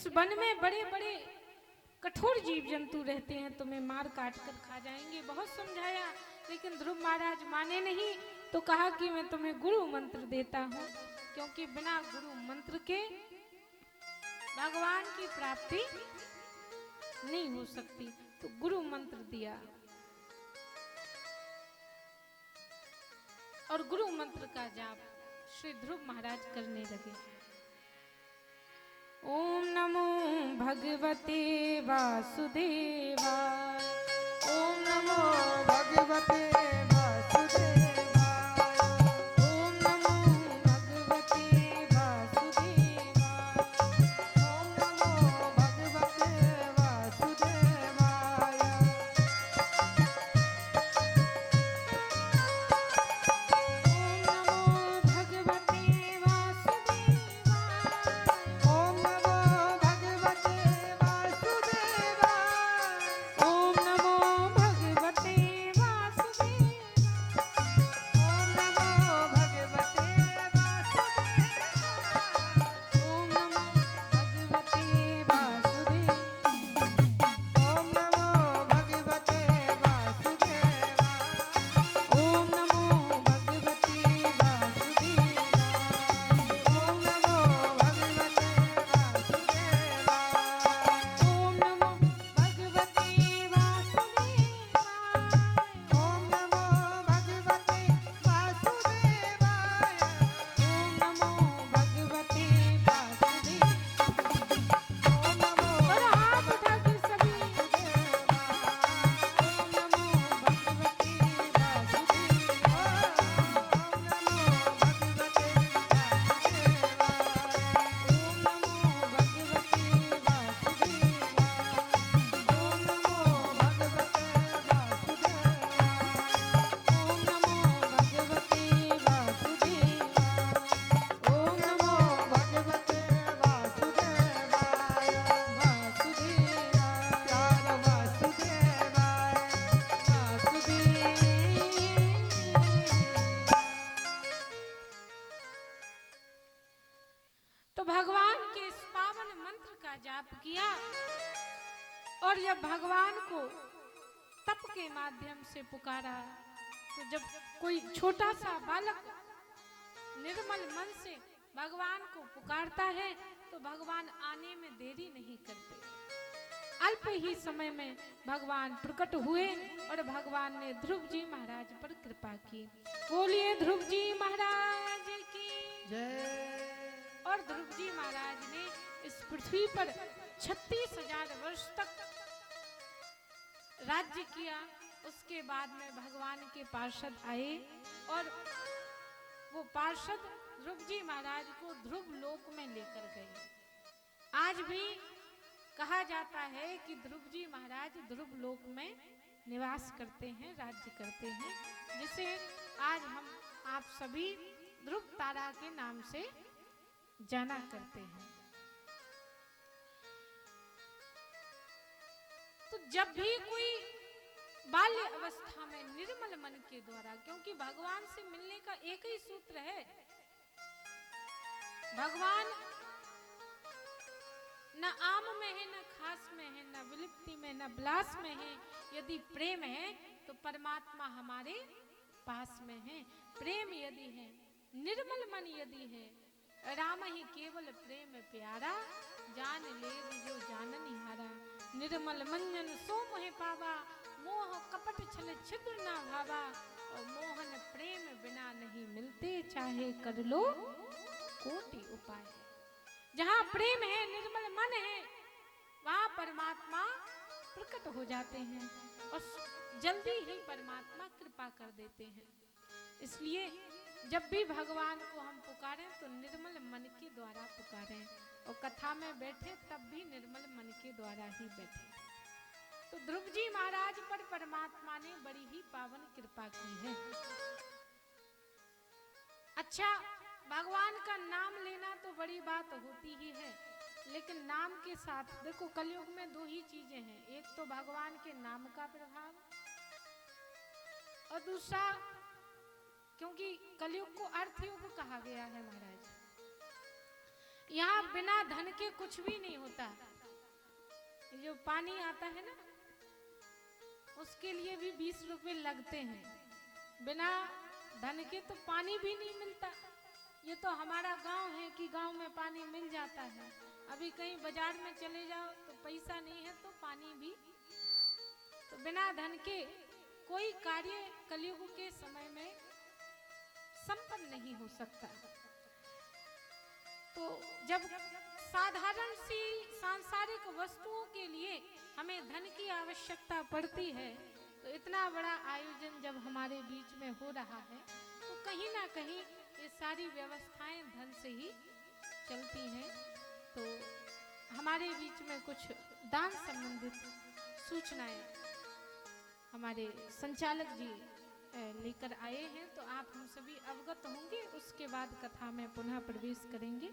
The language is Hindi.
इस वन में बड़े बड़े कठोर जीव जंतु रहते हैं, तुम्हें मार काट कर खा जाएंगे। बहुत समझाया, लेकिन ध्रुव महाराज माने नहीं। तो कहा कि मैं तुम्हें गुरु मंत्र देता हूँ, क्योंकि बिना गुरु मंत्र के भगवान की प्राप्ति नहीं हो सकती। तो गुरु मंत्र दिया और गुरु मंत्र का जाप श्री ध्रुव महाराज करने लगे। ओम नमो भगवते वासुदेवाय। ओम नमो भगवते किया। और जब भगवान को तप के माध्यम से पुकारा, तो जब कोई छोटा सा बालक निर्मल मन से भगवान को पुकारता है तो भगवान आने में देरी नहीं करते। अल्प ही समय में भगवान प्रकट हुए और भगवान ने ध्रुव जी महाराज पर कृपा की। बोलिए ध्रुव जी महाराज की जय। और ध्रुव जी महाराज ने इस पृथ्वी पर 36,000 वर्ष तक राज्य किया। उसके बाद में भगवान के पार्षद आए और वो पार्षद ध्रुव जी महाराज को ध्रुव लोक में लेकर गए। आज भी कहा जाता है कि ध्रुव जी महाराज ध्रुव लोक में निवास करते हैं, राज्य करते हैं, जिसे आज हम आप सभी ध्रुव तारा के नाम से जाना करते हैं। तो जब भी कोई बाल्य अवस्था में निर्मल मन के द्वारा, क्योंकि भगवान से मिलने का एक ही सूत्र है, भगवान न आम में है, न खास में है, न विलुप्ति में, न विलास में है। यदि प्रेम है तो परमात्मा हमारे पास में है। प्रेम यदि है, निर्मल मन यदि है, राम ही केवल प्रेम प्यारा, जान ले जो जानन हारा। निर्मल मंजन सो मोहे पावा, मोह कपट छल छिद्र ना भावा। और मोहन प्रेम बिना नहीं मिलते, चाहे कर लो कोटि उपाय। जहाँ प्रेम है, निर्मल मन है, वहाँ परमात्मा प्रकट हो जाते हैं और जल्दी ही परमात्मा कृपा कर देते हैं। इसलिए जब भी भगवान को हम पुकारें तो निर्मल मन के द्वारा पुकारें, और कथा में बैठे तब भी निर्मल मन के द्वारा ही बैठे। तो ध्रुव जी महाराज पर परमात्मा ने बड़ी ही पावन कृपा की है। अच्छा, भगवान का नाम लेना तो बड़ी बात होती ही है, लेकिन नाम के साथ देखो कलयुग में दो ही चीजें हैं, एक तो भगवान के नाम का प्रभाव और दूसरा, क्योंकि कलयुग को अर्थयुग कहा गया है महाराज, यहाँ बिना धन के कुछ भी नहीं होता। ये जो पानी आता है ना, उसके लिए भी 20 रुपए लगते हैं। बिना धन के तो पानी भी नहीं मिलता। ये तो हमारा गांव है कि गांव में पानी मिल जाता है। अभी कहीं बाजार में चले जाओ तो पैसा नहीं है तो पानी भी। तो बिना धन के कोई कार्य कलयुग के समय में संपन्न नहीं हो सकता। तो जब साधारण सी सांसारिक वस्तुओं के लिए हमें धन की आवश्यकता पड़ती है, तो इतना बड़ा आयोजन जब हमारे बीच में हो रहा है, तो कहीं ना कहीं ये सारी व्यवस्थाएं धन से ही चलती हैं। तो हमारे बीच में कुछ दान संबंधित सूचनाएं हमारे संचालक जी लेकर आए हैं, तो आप हम सभी अवगत होंगे। उसके बाद कथा में पुनः प्रवेश करेंगे।